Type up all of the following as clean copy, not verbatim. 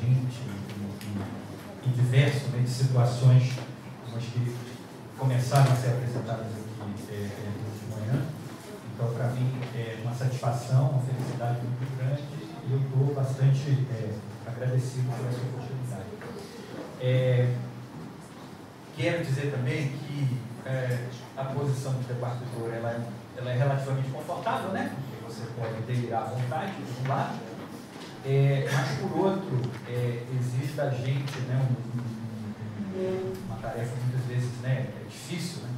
gente em diversas situações, mas que começaram a ser apresentadas aqui hoje de manhã. Então, para mim, é uma satisfação, uma felicidade muito grande e eu estou bastante agradecido por essa oportunidade. Quero dizer também que a posição de debatedor ela é relativamente confortável, né? Porque você pode delirar à vontade, por um lado, mas por outro, exige da gente, né, uma tarefa muitas vezes, né, difícil, né,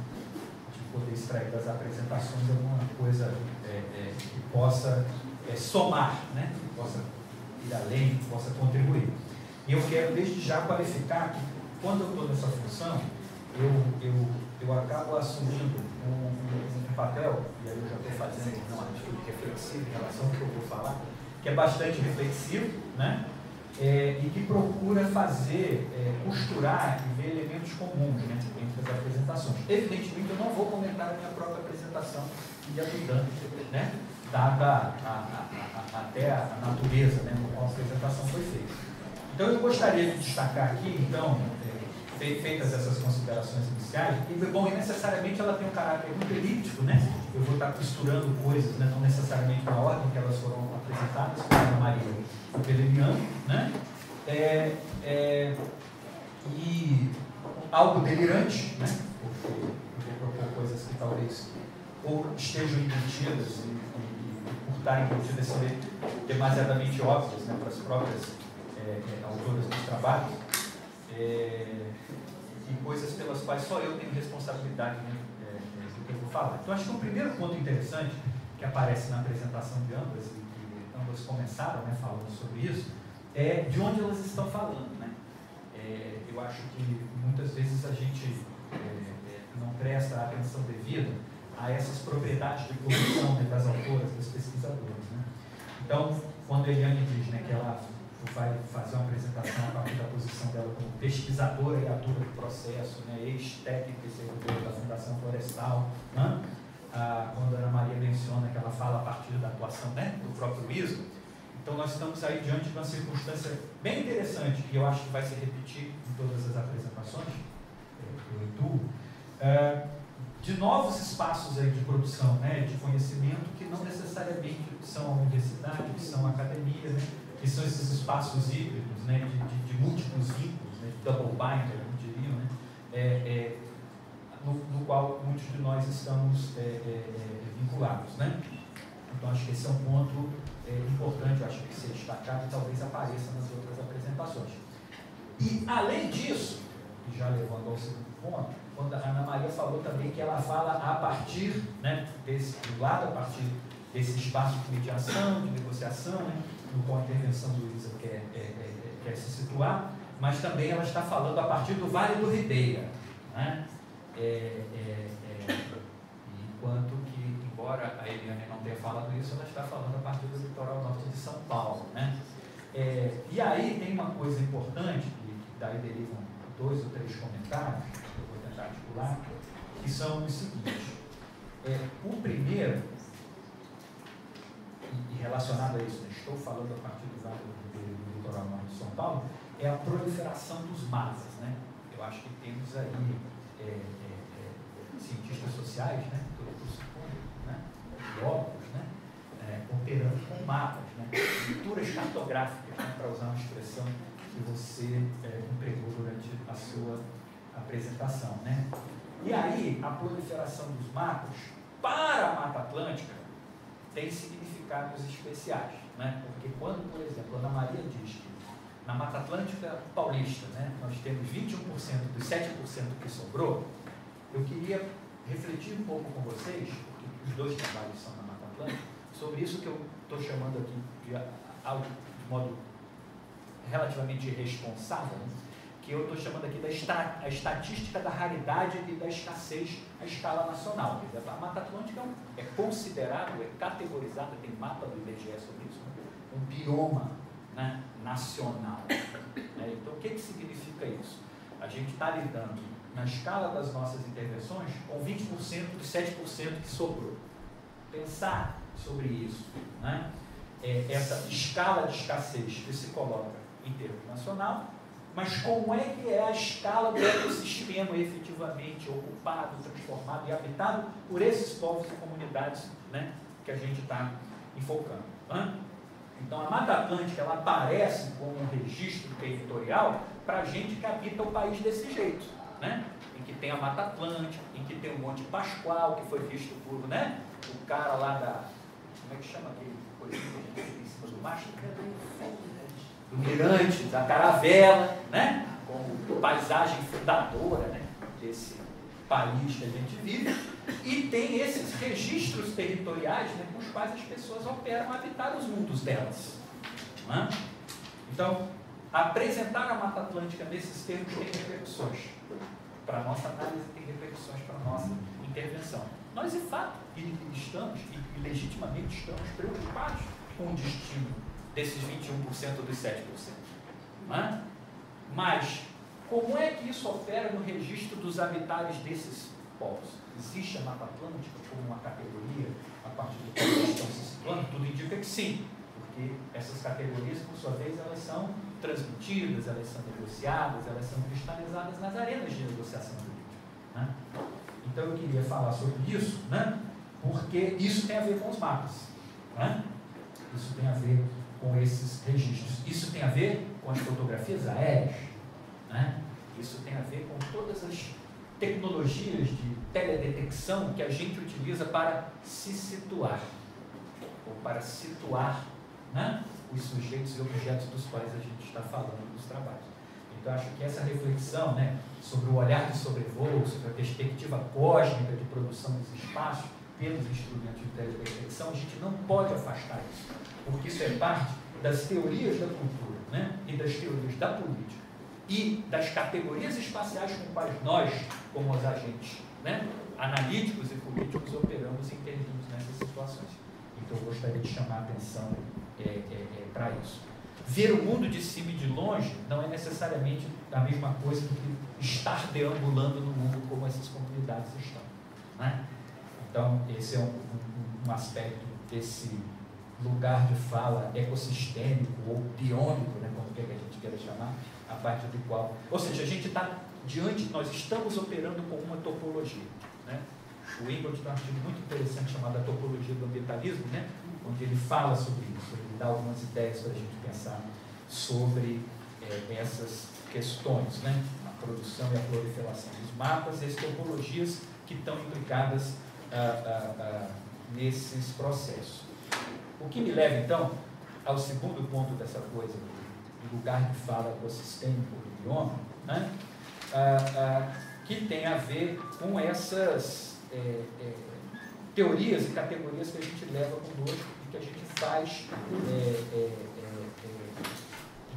de poder extrair das apresentações alguma coisa que possa somar, né, que possa ir além, que possa contribuir. E eu quero desde já qualificar que quando eu estou nessa função, eu acabo assumindo um papel, e aí eu já estou fazendo uma atitude reflexiva em relação ao que eu vou falar, que é bastante reflexivo, né? E que procura fazer, costurar e ver elementos comuns, né, entre as apresentações. Evidentemente, eu não vou comentar a minha própria apresentação e ajudando, né, dada até a natureza, né, no qual a apresentação foi feita. Então, eu gostaria de destacar aqui, então, feitas essas considerações iniciais, e, bom, e necessariamente ela tem um caráter muito elíptico, né? Eu vou estar costurando coisas, né, não necessariamente na ordem que elas foram apresentadas, pela Ana Maria e pelo Eliane, né? E algo delirante, né? Porque eu vou propor coisas que talvez ou estejam embutidas e por estarem embutidas serem demasiadamente óbvias, né, para as próprias autoras dos trabalhos. E coisas pelas quais só eu tenho responsabilidade, né, do que eu vou falar. Então, acho que um primeiro ponto interessante que aparece na apresentação de ambas, e que ambas começaram, né, falando sobre isso, é de onde elas estão falando, né? Eu acho que muitas vezes a gente não presta a atenção devida a essas propriedades de produção, né, das autoras, das pesquisadoras, né? Então, quando a Eliane diz, né, que ela vai fazer uma apresentação a partir da posição dela como pesquisadora e atora do processo, né, ex-técnica e servidora da Fundação Florestal, né? Quando a Ana Maria menciona que ela fala a partir da atuação, né, do próprio ISO, então nós estamos aí diante de uma circunstância bem interessante, que eu acho que vai se repetir em todas as apresentações, eu intuo, de novos espaços aí de produção, né, de conhecimento que não necessariamente são a universidade, que são a academia, né, que são esses espaços híbridos, né, de múltiplos vínculos, né, de double binder, como diriam, né, no qual muitos de nós estamos vinculados, né? Então, acho que esse é um ponto importante, eu acho que ser destacado e talvez apareça nas outras apresentações. E, além disso, e já levando ao segundo ponto, quando a Ana Maria falou também que ela fala a partir, né, do lado, a partir desse espaço de mediação, de negociação, né, no qual a intervenção do Luísa quer se situar, mas também ela está falando a partir do Vale do Ribeira, né? Enquanto que, embora a Eliane não tenha falado isso, ela está falando a partir do litoral norte de São Paulo, né? E aí tem uma coisa importante, que daí derivam 2 ou 3 comentários, que eu vou tentar articular, que são os seguintes. O primeiro, e relacionado a isso, né, estou falando a partir do Vale do litoral norte de São Paulo, é a proliferação dos mapas, né? Eu acho que temos aí cientistas sociais, né, todo curso público, né, biólogos, né, operando com mapas, né, estruturas cartográficas, né, para usar uma expressão que você empregou durante a sua apresentação, né. E aí, a proliferação dos mapas para a Mata Atlântica tem significados especiais, né, porque quando, por exemplo, a Ana Maria diz que na Mata Atlântica Paulista, né, nós temos 21% dos 7% que sobrou, eu queria refletir um pouco com vocês, porque os 2 trabalhos são na Mata Atlântica, sobre isso que eu estou chamando aqui de algo de modo relativamente irresponsável, né, que eu estou chamando aqui a estatística da raridade e da escassez à escala nacional. Quer dizer, a Mata Atlântica é considerado, é categorizada, tem mapa do IBGE sobre isso, né, um bioma, né, nacional. Então, o que significa isso? A gente está lidando, na escala das nossas intervenções, com 20% dos 7% que sobrou. Pensar sobre isso, né? Essa escala de escassez que se coloca em termos nacional, mas como é que é a escala do ecossistema efetivamente ocupado, transformado e habitado por esses povos e comunidades, né, que a gente está enfocando. Né? Então, a Mata Atlântica, ela aparece como um registro territorial para a gente que habita o país desse jeito, né? Em que tem a Mata Atlântica, em que tem o Monte Pascoal, que foi visto por, né, o cara lá da... Como é que chama aquele coisinho que a gente fica em cima do mastro? Do Mirante, da Caravela, né? Como paisagem fundadora, né, desse país que a gente vive. E tem esses registros territoriais, né, com os quais as pessoas operam a habitar os mundos delas. Né? Então, apresentar a Mata Atlântica nesses termos tem repercussões. Para a nossa análise, tem repercussões para a nossa intervenção. Nós, de fato, estamos, e legitimamente estamos preocupados com o destino desses 21% dos 7%. Né? Mas, como é que isso opera no registro dos habitares desses povos? Existe a Mata Atlântica como uma categoria a partir do que eles estão se situando? Tudo indica que sim, porque essas categorias, por sua vez, elas são transmitidas, elas são negociadas, elas são cristalizadas nas arenas de negociação política. Né? Então, eu queria falar sobre isso, né? Porque isso tem a ver com os mapas. Né? Isso tem a ver com esses registros. Isso tem a ver com as fotografias aéreas. Né? Isso tem a ver com todas as tecnologias de teledetecção que a gente utiliza para se situar, ou para situar, né, os sujeitos e objetos dos quais a gente está falando nos trabalhos. Então, acho que essa reflexão, né, sobre o olhar de sobrevoo, sobre a perspectiva cósmica de produção dos espaços pelos instrumentos de teledetecção, a gente não pode afastar isso, porque isso é parte das teorias da cultura, né, e das teorias da política, e das categorias espaciais com quais nós, como os agentes, né, analíticos e políticos, operamos e intervimos nessas situações. Então, eu gostaria de chamar a atenção para isso. Ver o mundo de cima e de longe não é necessariamente a mesma coisa do que estar deambulando no mundo como essas comunidades estão. Né? Então, esse é um aspecto desse lugar de fala ecossistêmico ou biônico, né, como quer que a gente queira chamar, a partir do qual... Ou seja, a gente está diante, nós estamos operando com uma topologia. Né? O Ingold tem um artigo muito interessante chamado A Topologia do Ambientalismo, né? Onde ele fala sobre isso, ele dá algumas ideias para a gente pensar sobre essas questões, né? A produção e a proliferação dos mapas e as topologias que estão implicadas nesses processos. O que me leva, então, ao segundo ponto dessa coisa, do lugar de fala ecossistêmico do bioma, né? Que tem a ver com essas teorias e categorias que a gente leva conosco e que a gente faz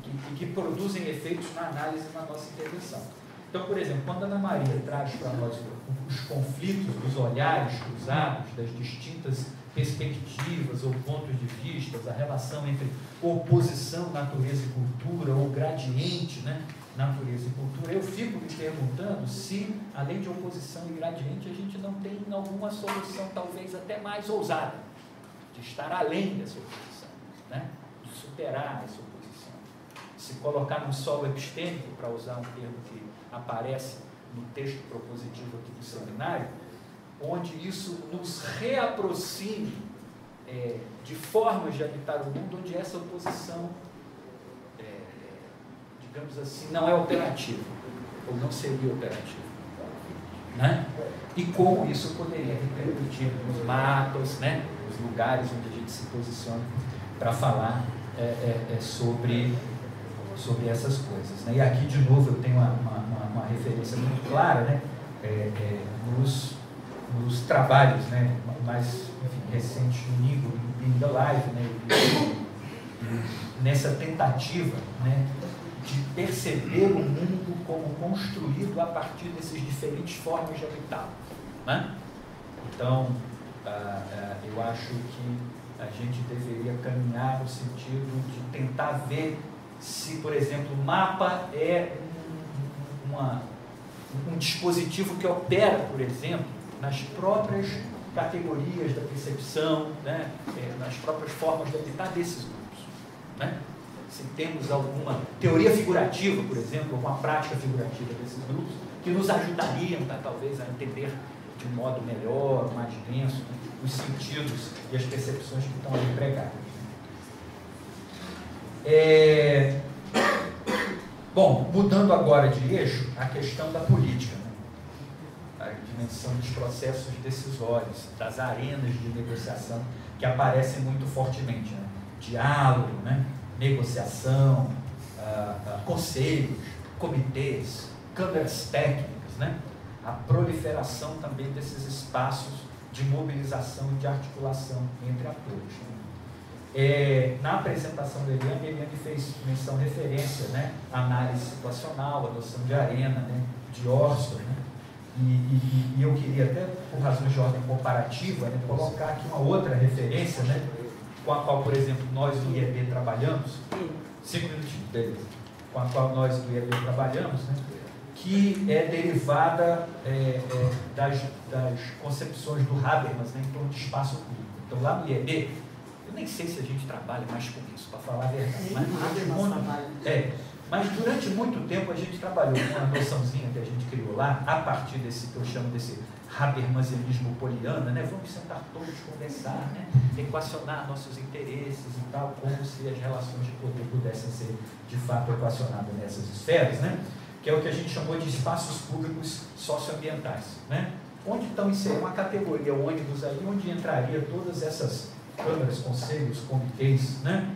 e que produzem efeitos na análise na nossa intervenção. Então, por exemplo, quando a Ana Maria traz para nós os conflitos dos olhares cruzados, das distintas perspectivas ou pontos de vista, a relação entre oposição, natureza e cultura, ou gradiente, né, natureza e cultura, eu fico me perguntando se, além de oposição e gradiente, a gente não tem alguma solução, talvez até mais ousada, de estar além dessa oposição, né, de superar essa oposição. Se colocar num solo epistêmico, para usar um termo que aparece no texto propositivo aqui do seminário, onde isso nos reaproxime de formas de habitar o mundo onde essa oposição, digamos assim, não é operativa, ou não seria operativa. Né? E como isso poderia repercutir nos mapas, né? Nos lugares onde a gente se posiciona para falar sobre essas coisas. Né? E aqui, de novo, eu tenho uma referência muito clara, né? Nos trabalhos, né, mais, enfim, recentes do Nigo, do Being Alive, né, e nessa tentativa, né, de perceber o mundo como construído a partir dessas diferentes formas de habitá-lo. Né? Então, eu acho que a gente deveria caminhar no sentido de tentar ver se, por exemplo, o mapa é um dispositivo que opera, por exemplo, nas próprias categorias da percepção, né, nas próprias formas de habitar desses grupos. Né? se temos alguma teoria figurativa, por exemplo, alguma prática figurativa desses grupos, que nos ajudariam, talvez, a entender de um modo melhor, mais denso, os sentidos e as percepções que estão ali empregadas. Bom, mudando agora de eixo, a questão da política, né? A dimensão dos processos decisórios, das arenas de negociação que aparecem muito fortemente, né? Diálogo, né? Negociação, conselhos, comitês, câmaras técnicas, né? A proliferação também desses espaços de mobilização e de articulação entre atores, né? Na apresentação da Eliane fez menção, referência, né, à análise situacional, a noção de arena, né, de Orston, né, e eu queria até, por razões de ordem comparativa, né, colocar aqui uma outra referência, né, com a qual, por exemplo, nós do IEB trabalhamos, 5 minutinhos, beleza, com a qual nós do IEB trabalhamos, né, que é derivada das concepções do Habermas, né, em torno de espaço público. Então, lá no IEB, eu nem sei se a gente trabalha mais com isso, para falar a verdade. Mas durante muito tempo a gente trabalhou com uma noçãozinha que a gente criou lá, a partir desse que eu chamo desse habermasianismo poliana, né? Vamos sentar todos, conversar, né? Equacionar nossos interesses e tal, como se as relações de poder pudessem ser de fato equacionadas nessas esferas, né? Que é o que a gente chamou de espaços públicos socioambientais, né? Onde então inserir uma categoria, o ônibus aí, onde entraria todas essas câmaras, conselhos, comitês, né?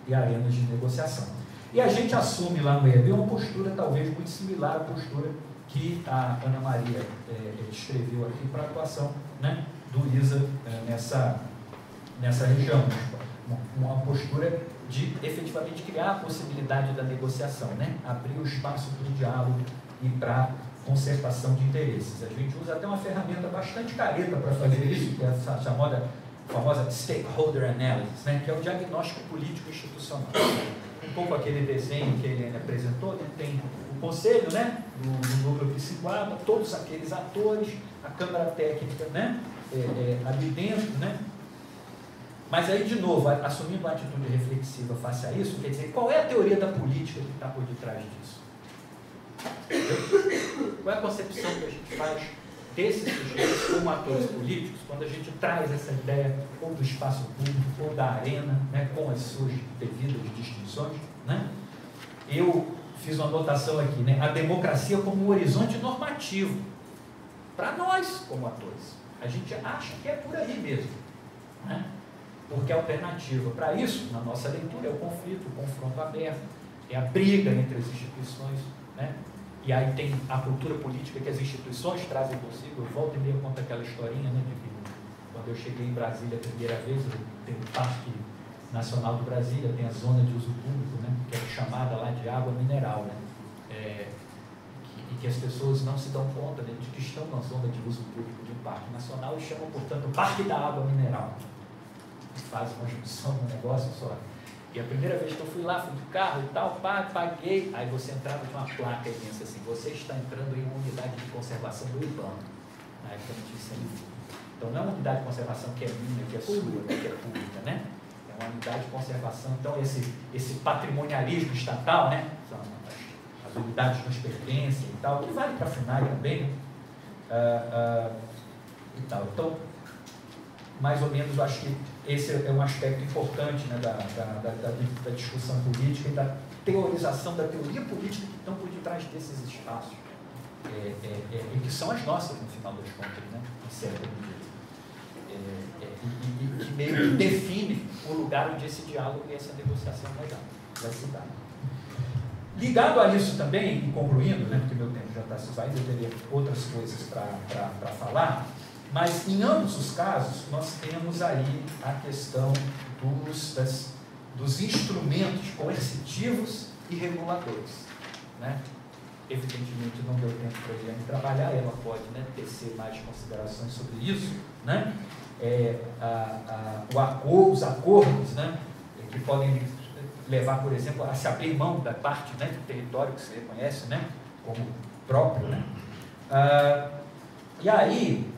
E arenas de negociação. E a gente assume lá no IEB uma postura talvez muito similar à postura que a Ana Maria descreveu aqui para a atuação, né, do ISA nessa região. Uma postura de efetivamente criar a possibilidade da negociação, né? Abrir o espaço para o diálogo e para concertação de interesses. A gente usa até uma ferramenta bastante careta para fazer isso, que é a famosa stakeholder analysis, né? Que é o diagnóstico político institucional. Um pouco aquele desenho que a Eliane apresentou, né? Tem o conselho, né? do núcleo psicoada, todos aqueles atores, a câmara técnica, né? Ali dentro, né? Mas aí, de novo, assumindo uma atitude reflexiva face a isso, quer dizer, qual é a teoria da política que está por detrás disso? Qual é a concepção que a gente faz desses sujeitos como atores políticos, quando a gente traz essa ideia ou do espaço público ou da arena, né, com as suas devidas distinções, né? Eu fiz uma anotação aqui, né? A democracia como um horizonte normativo para nós como atores. A gente acha que é por aí mesmo, né? Porque a alternativa para isso, na nossa leitura, é o conflito, o confronto aberto, é a briga entre as instituições, né? E aí tem a cultura política que as instituições trazem consigo. Eu volto e meio conto aquela historinha, né, de que quando eu cheguei em Brasília a primeira vez, tem o Parque Nacional do Brasília, tem a zona de uso público, né, que é chamada lá de água mineral, né, e que as pessoas não se dão conta, né, de que estão na zona de uso público de um parque nacional e chamam, portanto, Parque da Água Mineral. Faz uma junção no negócio só. E a primeira vez que eu fui lá, fui de carro e tal, paguei, aí você entrava de uma placa imensa assim, você está entrando em uma unidade de conservação do IBAMA. Na época não tinha isso aí. Então não é uma unidade de conservação que é minha, que é sua, que é pública, né? É uma unidade de conservação, então esse patrimonialismo estatal, né? São as unidades nos pertencem e tal, que vale para a FUNAI também, e tal. Então, mais ou menos, eu acho que esse é um aspecto importante, né, da discussão política e da teorização da teoria política que estão por detrás desses espaços, e que são as nossas, no final das contas, né, em certa medida. E que meio que define o lugar onde esse diálogo e essa negociação vai se dar. Ligado a isso também, e concluindo, né, porque meu tempo já está se saindo, eu teria outras coisas para falar, mas em ambos os casos nós temos aí a questão dos instrumentos coercitivos e reguladores, né? Evidentemente não deu tempo para a Eliane trabalhar, ela pode, né, tecer mais considerações sobre isso, né? Os acordos, né, que podem levar, por exemplo, a se abrir mão da parte, né, do território que se reconhece, né, como próprio, né? E aí,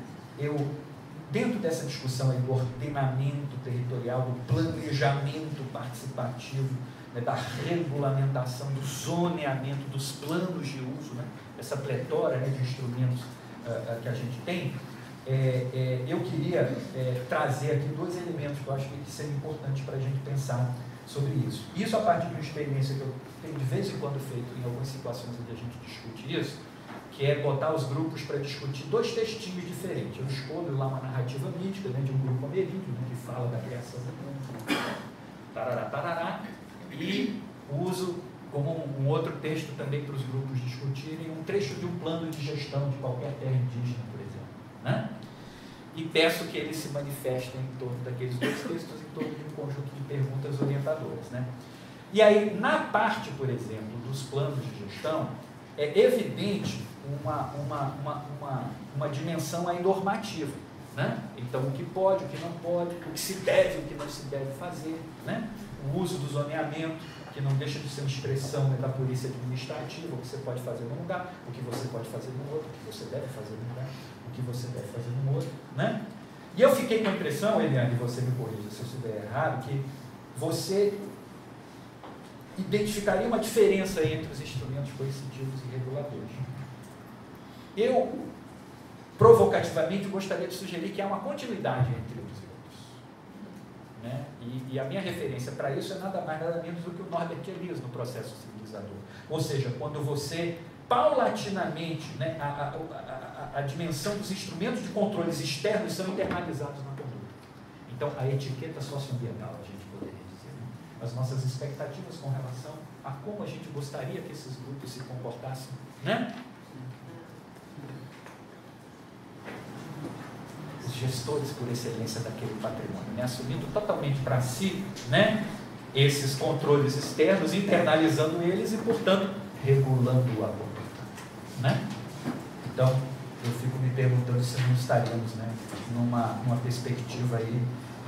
dentro dessa discussão aí do ordenamento territorial, do planejamento participativo, né, da regulamentação, do zoneamento, dos planos de uso, né, essa pletora, né, de instrumentos que a gente tem, eu queria trazer aqui dois elementos que eu acho que seria importante para a gente pensar sobre isso. Isso a partir de uma experiência que eu tenho de vez em quando feito em algumas situações em que a gente discute isso, que é botar os grupos para discutir dois textinhos diferentes. Eu escolho lá uma narrativa mítica, né, de um grupo ameríndio, né, que fala da criação do mundo, tarará, tarará, e uso como um outro texto também para os grupos discutirem um trecho de um plano de gestão de qualquer terra indígena, por exemplo, né? E peço que eles se manifestem em torno daqueles dois textos, em torno de um conjunto de perguntas orientadoras, né? E aí, na parte, por exemplo, dos planos de gestão, é evidente uma dimensão aí normativa, né? Então, o que pode, o que não pode, o que se deve, o que não se deve fazer, né? O uso do zoneamento, que não deixa de ser uma expressão, né, da polícia administrativa, o que você pode fazer num lugar, o que você pode fazer no outro, o que você deve fazer num lugar, o que você deve fazer no outro, né? E eu fiquei com a impressão, Eliane, você me corrija se eu estiver errado, que você identificaria uma diferença entre os instrumentos coercitivos e reguladores. Eu, provocativamente, gostaria de sugerir que há uma continuidade entre eles e outros, né? E a minha referência para isso é nada mais, nada menos do que o Norbert Elias no processo civilizador. Ou seja, quando você, paulatinamente, né, a dimensão dos instrumentos de controles externos são internalizados na conduta. Então, a etiqueta socioambiental, a gente poderia dizer, né? As nossas expectativas com relação a como a gente gostaria que esses grupos se comportassem, né? Os gestores por excelência daquele patrimônio, né? Assumindo totalmente para si, né, esses controles externos, internalizando eles e, portanto, regulando a conduta, né? Então, eu fico me perguntando se não estaríamos, né, numa perspectiva aí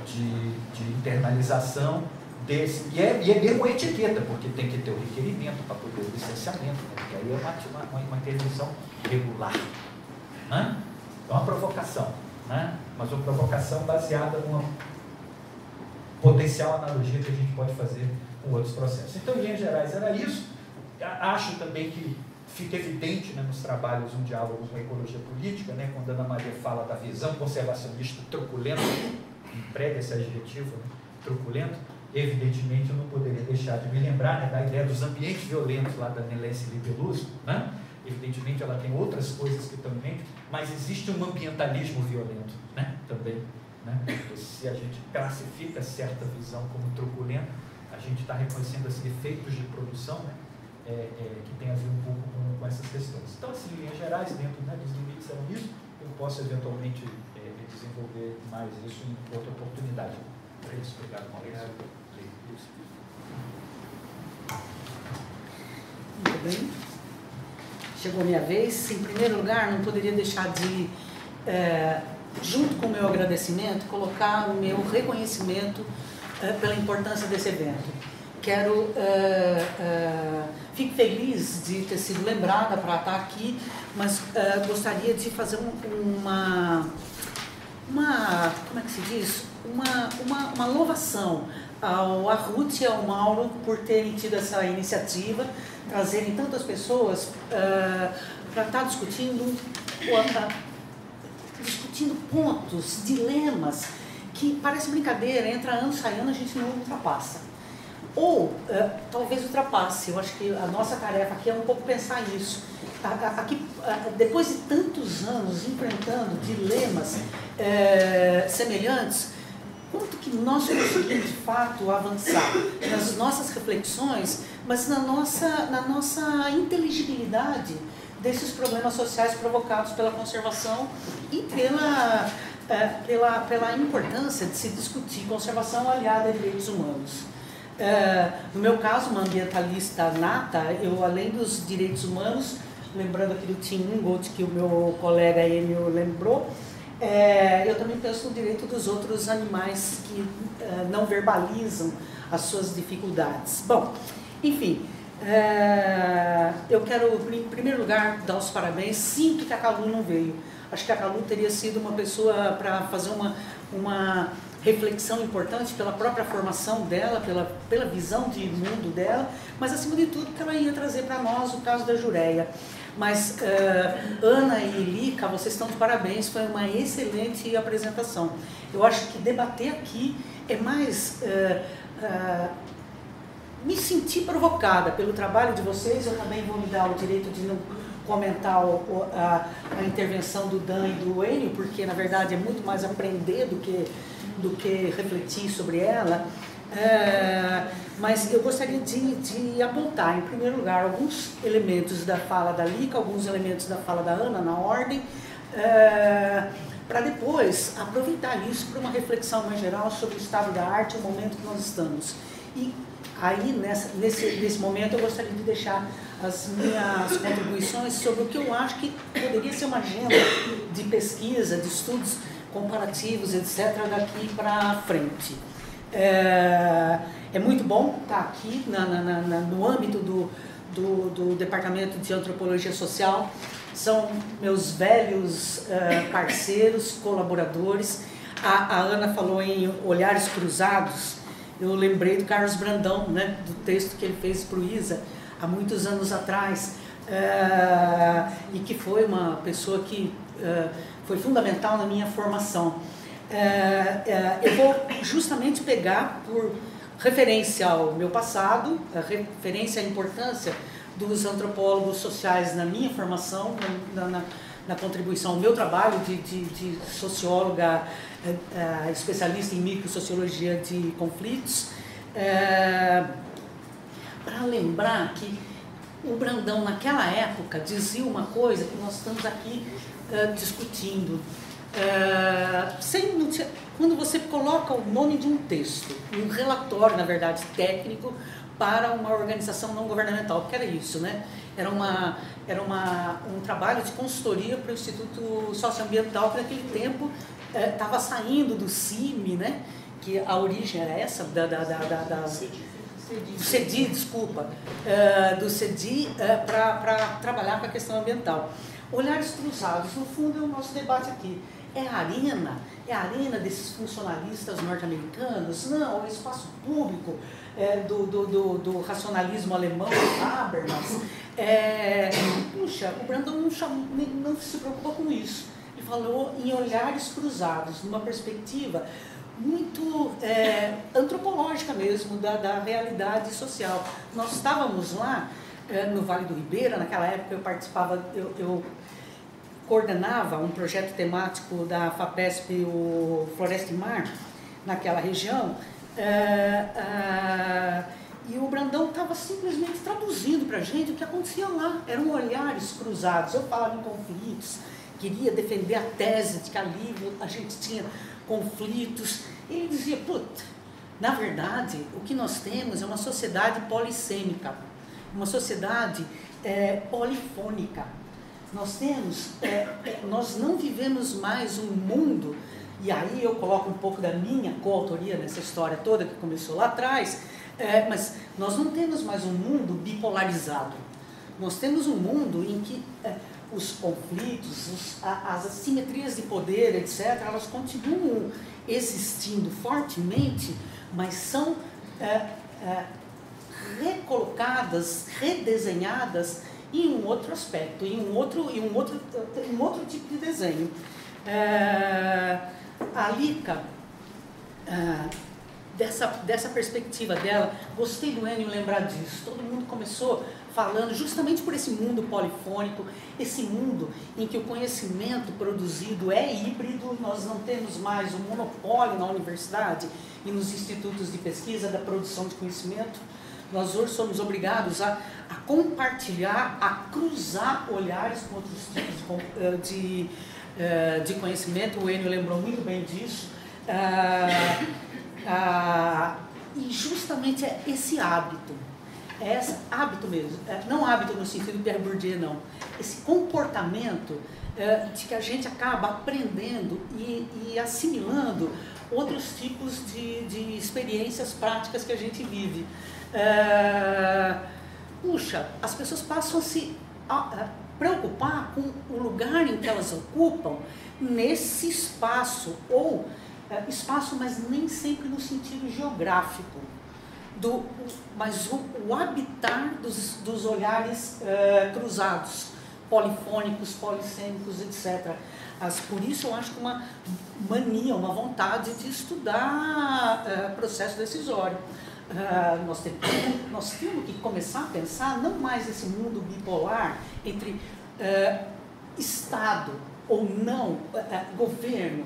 de internalização desse, e é mesmo a etiqueta, porque tem que ter o requerimento para poder o licenciamento, né, porque aí é uma intervenção regular, né? É uma provocação, né? Mas uma provocação baseada numa potencial analogia que a gente pode fazer com outros processos. Então, em linhas gerais, era isso. Acho também que fica evidente, né, nos trabalhos um diálogo com a ecologia política, né, quando a Ana Maria fala da visão conservacionista truculenta, emprega esse adjetivo, né, truculento, evidentemente eu não poderia deixar de me lembrar, né, da ideia dos ambientes violentos lá da Nelesse Lipeluso, né? Evidentemente ela tem outras coisas que estão em mente, mas existe um ambientalismo violento, né, também, né? Se a gente classifica certa visão como truculenta, a gente está reconhecendo assim, efeitos de produção, né, que tem a ver um pouco com essas questões. Então, assim, em linhas gerais, dentro, né, dos limites eram isso, eu posso eventualmente desenvolver mais isso em outra oportunidade. É isso, obrigado, Maurício. Muito bem. Chegou a minha vez. Em primeiro lugar, não poderia deixar de, junto com o meu agradecimento, colocar o meu reconhecimento pela importância desse evento. Quero, fico feliz de ter sido lembrada para estar aqui, mas gostaria de fazer uma como é que se diz? Uma louvação à Ruth e ao Mauro por terem tido essa iniciativa, trazerem tantas pessoas para estar discutindo pontos, dilemas, que parece brincadeira, entra ano, sai ano, a gente não ultrapassa. Ou talvez ultrapasse. Eu acho que a nossa tarefa aqui é um pouco pensar nisso. Aqui, depois de tantos anos enfrentando dilemas semelhantes, quanto que nós conseguimos de fato avançar nas nossas reflexões, mas na nossa inteligibilidade desses problemas sociais provocados pela conservação e pela importância de se discutir conservação aliada a direitos humanos. No meu caso, uma ambientalista nata, eu, além dos direitos humanos, lembrando aqui do Tim Ingold, que o meu colega Enio lembrou, eu também penso no direito dos outros animais que não verbalizam as suas dificuldades. Bom, enfim, eu quero, em primeiro lugar, dar os parabéns. Sinto que a Calu não veio. Acho que a Calu teria sido uma pessoa para fazer uma reflexão importante pela própria formação dela, pela visão de mundo dela, mas acima de tudo que ela ia trazer para nós o caso da Jureia. Mas Ana e Lica, vocês estão de parabéns, foi uma excelente apresentação. Eu acho que debater aqui é mais me sentir provocada pelo trabalho de vocês. Eu também vou me dar o direito de não comentar a intervenção do Dan e do Enio, porque na verdade é muito mais aprender do que refletir sobre ela. Mas eu gostaria de apontar, em primeiro lugar, alguns elementos da fala da Lica, alguns elementos da fala da Ana, na ordem, para depois aproveitar isso para uma reflexão mais geral sobre o estado da arte e o momento que nós estamos. E aí, nesse momento, eu gostaria de deixar as minhas contribuições sobre o que eu acho que poderia ser uma agenda de pesquisa, de estudos comparativos, etc., daqui para frente. É muito bom estar aqui no âmbito do Departamento de Antropologia Social. São meus velhos parceiros, colaboradores. A Ana falou em olhares cruzados. Eu lembrei do Carlos Brandão, né, do texto que ele fez para o ISA há muitos anos atrás, e que foi uma pessoa que foi fundamental na minha formação. Eu vou justamente pegar por referência ao meu passado, a referência à importância dos antropólogos sociais na minha formação, na contribuição ao meu trabalho de socióloga, especialista em microsociologia de conflitos, para lembrar que o Brandão, naquela época, dizia uma coisa que nós estamos aqui discutindo. Quando você coloca o nome de um texto, um relatório, na verdade, técnico, para uma organização não governamental, porque era isso, né? Era um trabalho de consultoria para o Instituto Socioambiental, que naquele tempo estava saindo do CIMI, né? Que a origem era essa, CEDI, desculpa, do CEDI para trabalhar com a questão ambiental. Olhares cruzados, no fundo, é o nosso debate aqui. É a arena desses funcionalistas norte-americanos? Não, é o espaço público do racionalismo alemão, Habermas. Puxa, o Brandão não se preocupou com isso. Ele falou em olhares cruzados, numa perspectiva muito antropológica mesmo, da realidade social. Nós estávamos lá no Vale do Ribeira, naquela época eu participava, eu coordenava um projeto temático da FAPESP, o Floresta e Mar, naquela região, e o Brandão estava simplesmente traduzindo para a gente o que acontecia lá. Eram olhares cruzados. Eu falava em conflitos, queria defender a tese de que ali a gente tinha conflitos. Ele dizia, puta, na verdade, o que nós temos é uma sociedade polissêmica, uma sociedade polifônica. Nós não vivemos mais um mundo, e aí eu coloco um pouco da minha coautoria nessa história toda que começou lá atrás, mas nós não temos mais um mundo bipolarizado. Nós temos um mundo em que os conflitos, as assimetrias de poder, etc., elas continuam existindo fortemente, mas são recolocadas, redesenhadas em um outro aspecto, em um outro tipo de desenho. A Lica, dessa perspectiva dela, gostei do Enio lembrar disso. Todo mundo começou falando justamente por esse mundo polifônico, esse mundo em que o conhecimento produzido é híbrido. Nós não temos mais um monopólio na universidade e nos institutos de pesquisa da produção de conhecimento. Nós hoje somos obrigados a compartilhar, a cruzar olhares com outros tipos de conhecimento. O Enio lembrou muito bem disso. E justamente é esse hábito, hábito mesmo, não hábito no sentido de Pierre Bourdieu, não. Esse comportamento de que a gente acaba aprendendo e assimilando outros tipos de experiências práticas que a gente vive. Puxa, as pessoas passam a se preocupar com o lugar em que elas ocupam nesse espaço, ou espaço, mas nem sempre no sentido geográfico, mas o habitar dos olhares cruzados, polifônicos, polissêmicos, etc. Por isso eu acho que uma mania, uma vontade de estudar processo decisório. Nós temos que começar a pensar não mais esse mundo bipolar entre Estado ou não, governo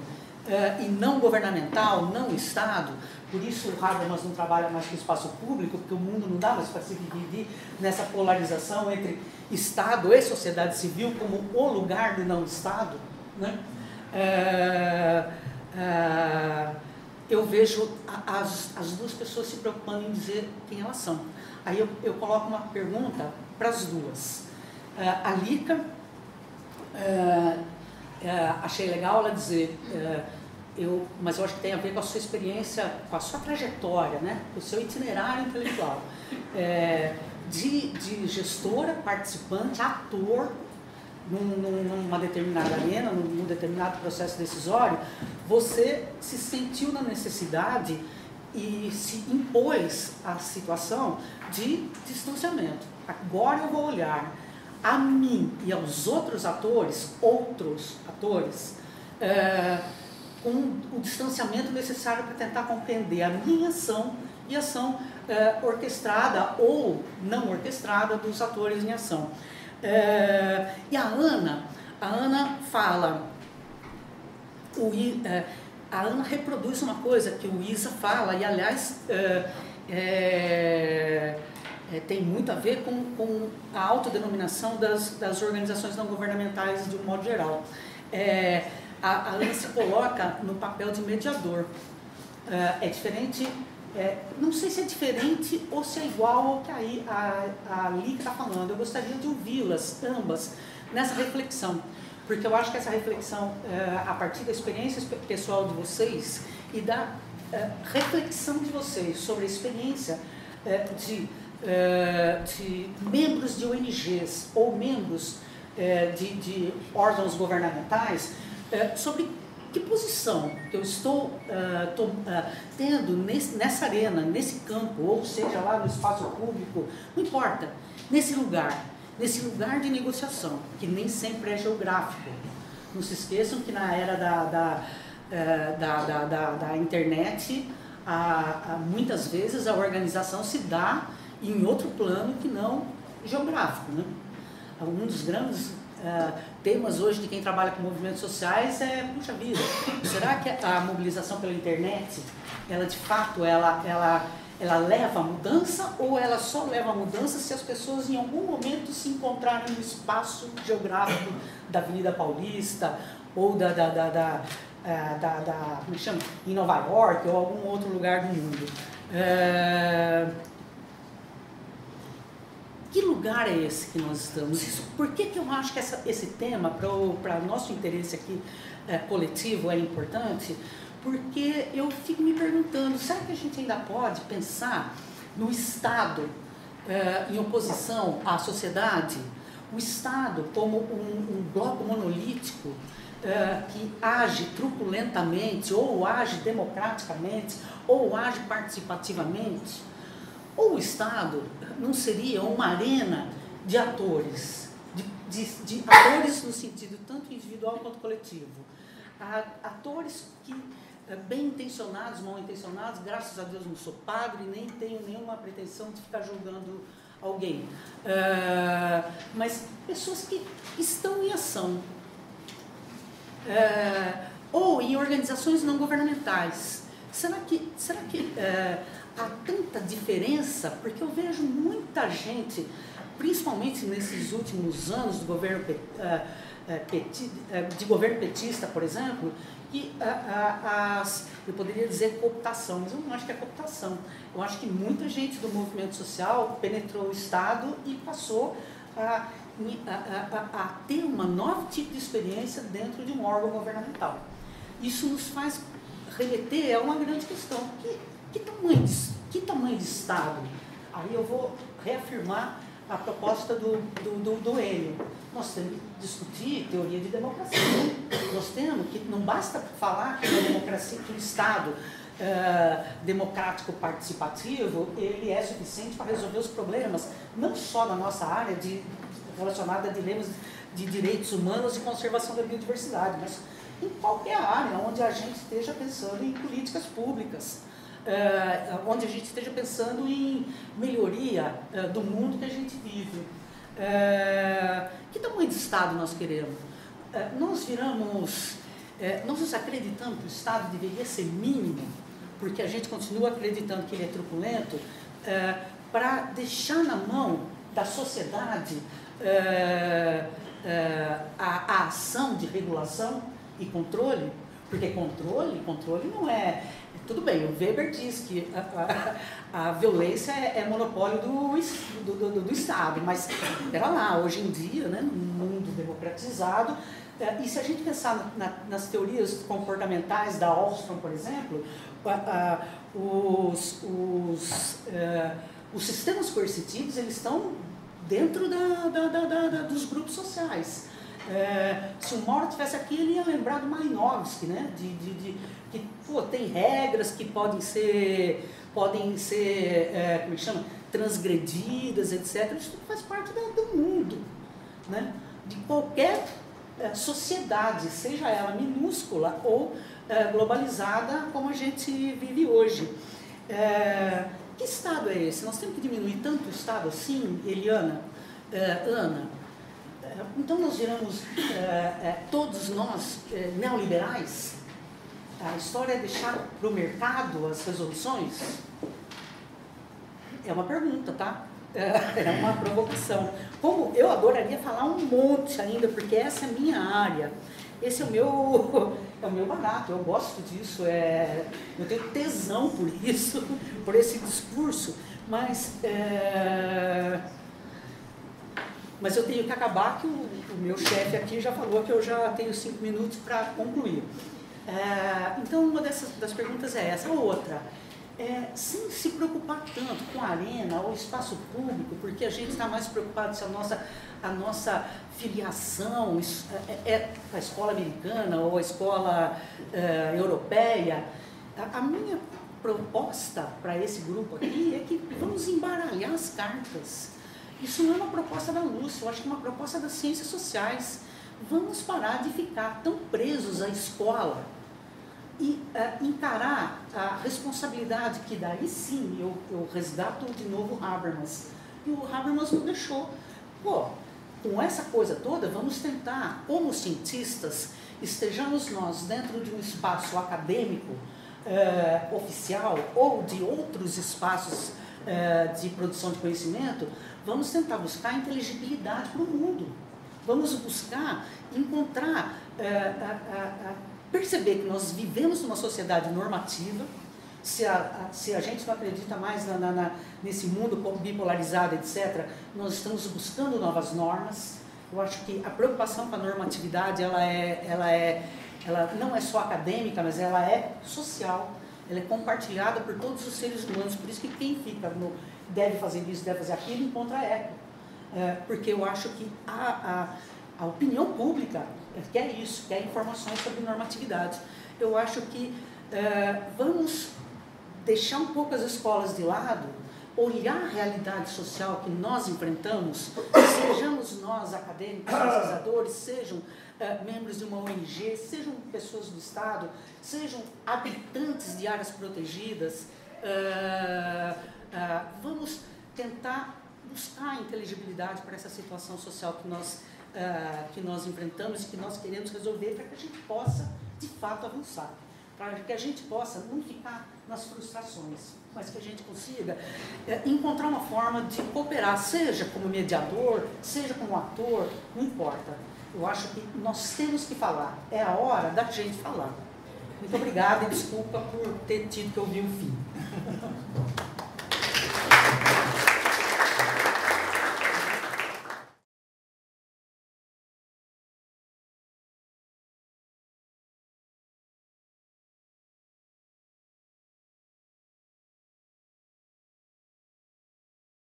e não governamental, não Estado. Por isso o Habermas não trabalha mais com o espaço público, porque o mundo não dá mais para se dividir nessa polarização entre Estado e sociedade civil como o lugar do não Estado, né? Eu vejo as duas pessoas se preocupando em dizer quem elas são. Aí eu coloco uma pergunta para as duas. A Lica, achei legal ela dizer, mas eu acho que tem a ver com a sua experiência, com a sua trajetória, né? Com o seu itinerário intelectual. De gestora, participante, ator, numa determinada arena, num determinado processo decisório, você se sentiu na necessidade e se impôs à situação de distanciamento. Agora eu vou olhar a mim e aos outros atores, com o distanciamento necessário para tentar compreender a minha ação e a ação orquestrada ou não orquestrada dos atores em ação. E a Ana fala, a Ana reproduz uma coisa que o Isa fala, e aliás tem muito a ver com a autodenominação das organizações não governamentais de um modo geral. A Ana se coloca no papel de mediador. É diferente, não sei se é diferente ou se é igual ao que a Lica está falando. Eu gostaria de ouvi-las, ambas, nessa reflexão, porque eu acho que essa reflexão, a partir da experiência pessoal de vocês e da reflexão de vocês sobre a experiência de membros de ONGs ou membros de órgãos governamentais, sobre que posição que eu estou tendo nessa arena, nesse campo, ou seja, lá no espaço público, não importa, nesse lugar de negociação, que nem sempre é geográfico. Não se esqueçam que na era da internet, muitas vezes a organização se dá em outro plano que não geográfico, né? Um dos grandes temas hoje de quem trabalha com movimentos sociais puxa vida, será que a mobilização pela internet, ela de fato, ela leva a mudança, ou ela só leva a mudança se as pessoas em algum momento se encontrarem no espaço geográfico da Avenida Paulista, ou como chama? Em Nova York, ou algum outro lugar do mundo. Que lugar é esse que nós estamos? Por que eu acho que esse tema, para o nosso interesse aqui coletivo, é importante? Porque eu fico me perguntando, será que a gente ainda pode pensar no Estado em oposição à sociedade? O Estado como um bloco monolítico que age truculentamente, ou age democraticamente, ou age participativamente? Ou o Estado não seria uma arena de atores, de atores no sentido tanto individual quanto coletivo? Atores que, bem intencionados, mal intencionados, graças a Deus não sou padre, nem tenho nenhuma pretensão de ficar julgando alguém, mas pessoas que estão em ação, ou em organizações não governamentais. Será que há tanta diferença? Porque eu vejo muita gente, principalmente nesses últimos anos do governo de governo petista, por exemplo, que eu poderia dizer cooptação, mas eu não acho que é cooptação. Eu acho que muita gente do movimento social penetrou o Estado e passou a ter uma nova tipo de experiência dentro de um órgão governamental. Isso nos faz remeter a uma grande questão. Que tamanho de Estado? Aí eu vou reafirmar a proposta do Enio. Nós temos que discutir teoria de democracia. Nós temos que, não basta falar que a democracia, que o Estado democrático participativo, ele é suficiente para resolver os problemas, não só na nossa área relacionada a dilemas de direitos humanos e conservação da biodiversidade, mas em qualquer área onde a gente esteja pensando em políticas públicas, onde a gente esteja pensando em melhoria do mundo que a gente vive. Que tamanho de Estado nós queremos? Nós nos acreditamos que o Estado deveria ser mínimo, porque a gente continua acreditando que ele é truculento, para deixar na mão da sociedade a ação de regulação e controle, porque controle não é... Tudo bem, o Weber diz que a violência é monopólio do Estado, mas, pera lá, hoje em dia, né, no mundo democratizado, e se a gente pensar nas teorias comportamentais da Ostrom, por exemplo, os sistemas coercitivos, eles estão dentro dos grupos sociais. Se o Mauro estivesse aqui, ele ia lembrar do Malinowski, né? Que tem regras que podem ser como é que chama? Transgredidas, etc. Isso tudo faz parte do mundo, né? De qualquer sociedade, seja ela minúscula ou globalizada como a gente vive hoje. Que Estado é esse? Nós temos que diminuir tanto o Estado assim, Eliana, Ana? Então nós viramos, todos nós, neoliberais? A história é deixar para o mercado as resoluções? É uma pergunta, tá? É uma provocação. Como eu adoraria falar um monte ainda, porque essa é a minha área. Esse é o meu barato, eu gosto disso, eu tenho tesão por isso, por esse discurso, mas eu tenho que acabar, que o meu chefe aqui já falou que eu já tenho 5 minutos para concluir. Então, uma das perguntas é essa. A outra, sem se preocupar tanto com a arena ou espaço público, porque a gente está mais preocupado se a nossa filiação é a escola americana ou a escola europeia. A minha proposta para esse grupo aqui é que vamos embaralhar as cartas. Isso não é uma proposta da Lúcia, eu acho que é uma proposta das ciências sociais. Vamos parar de ficar tão presos à escola e encarar a responsabilidade que daí sim eu resgato de novo o Habermas. E o Habermas não deixou. Com essa coisa toda, vamos tentar, como cientistas, estejamos nós dentro de um espaço acadêmico, oficial, ou de outros espaços de produção de conhecimento, vamos tentar buscar inteligibilidade para o mundo. Vamos buscar encontrar, perceber que nós vivemos numa sociedade normativa. Se a gente não acredita mais nesse mundo bipolarizado, etc., nós estamos buscando novas normas. Eu acho que a preocupação com a normatividade, ela não é só acadêmica, mas ela é social. Ela é compartilhada por todos os seres humanos. Por isso que quem fica no deve fazer isso, deve fazer aquilo, encontra eco. Porque eu acho que a opinião pública quer isso, quer informações sobre normatividade. Eu acho que vamos deixar um pouco as escolas de lado, olhar a realidade social que nós enfrentamos, sejamos nós acadêmicos, pesquisadores, sejam membros de uma ONG, sejam pessoas do Estado, sejam habitantes de áreas protegidas. Vamos tentar buscar inteligibilidade para essa situação social que nós enfrentamos e que nós queremos resolver, para que a gente possa, de fato, avançar. Para que a gente possa não ficar nas frustrações, mas que a gente consiga encontrar uma forma de cooperar, seja como mediador, seja como ator, não importa. Eu acho que nós temos que falar, é a hora da gente falar. Muito obrigada e desculpa por ter tido que ouvir o fim.